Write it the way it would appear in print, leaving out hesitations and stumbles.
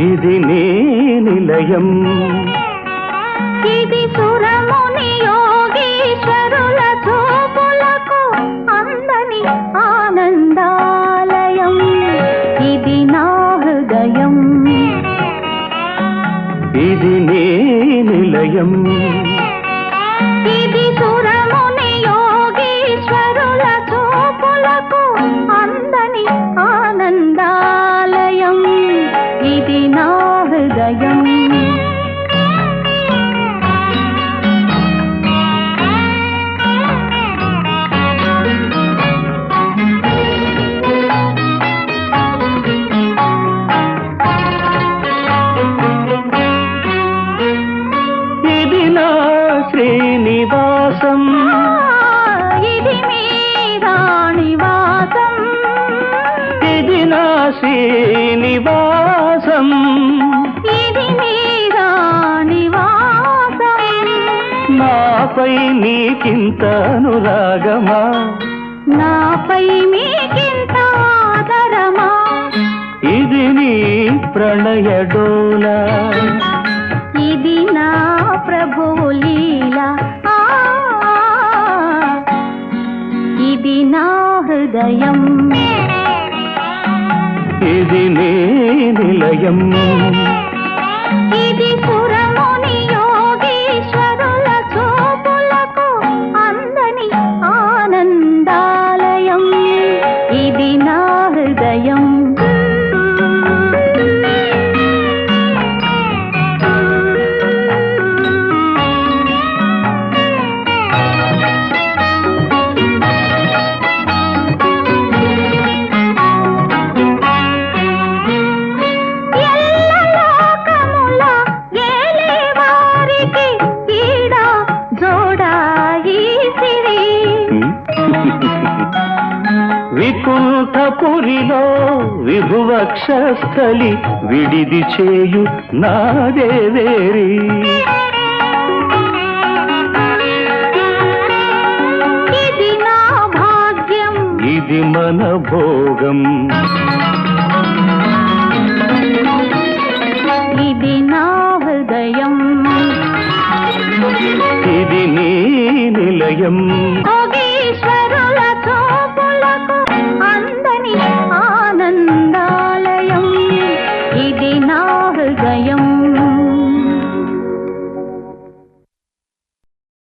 ఇది నీ నిలయం, ఇది సురముని యోగీశ్వరుల చూపులకు అందని ఆనందాలయం. ఇది నా హృదయం, ఇది నీ నిలయం, ఇది సురముని యోగీశ్వరుల చూపులకు అందని ఆనందాలయం. ఇది నా హృదయం. ఇది నా శ్రీనివాసం, ఇది మీ రాణివాసం, ఇది నా శ్రీనివాసం, ఇది మీ రాణివాసం. నాపై నీకింత అనురాగమా, నాపై మీకింత ఆదరమా, ఇది నీ ప్రణయ డోలా, ఇది నా ప్రభువు లీలా. ఇది నా హృదయం, ఇది నీ నిలయం, ఇది సురముని యోగీశ్వరుల చూపులకు అందని ఆనందాలయం. ఇది నా హృదయం. వికుంఠపురిలో విభువక్షస్థలి విడిది చేయు నాదేవేరి, ఇది నా భాగ్యం, ఇది మన భోగం, ఇది నా హృదయం, ఇది నీ నిలయం, యోగీశ్వరుల చూపులకు అందని ఆనందాలయం. ఇది నా హృదయం.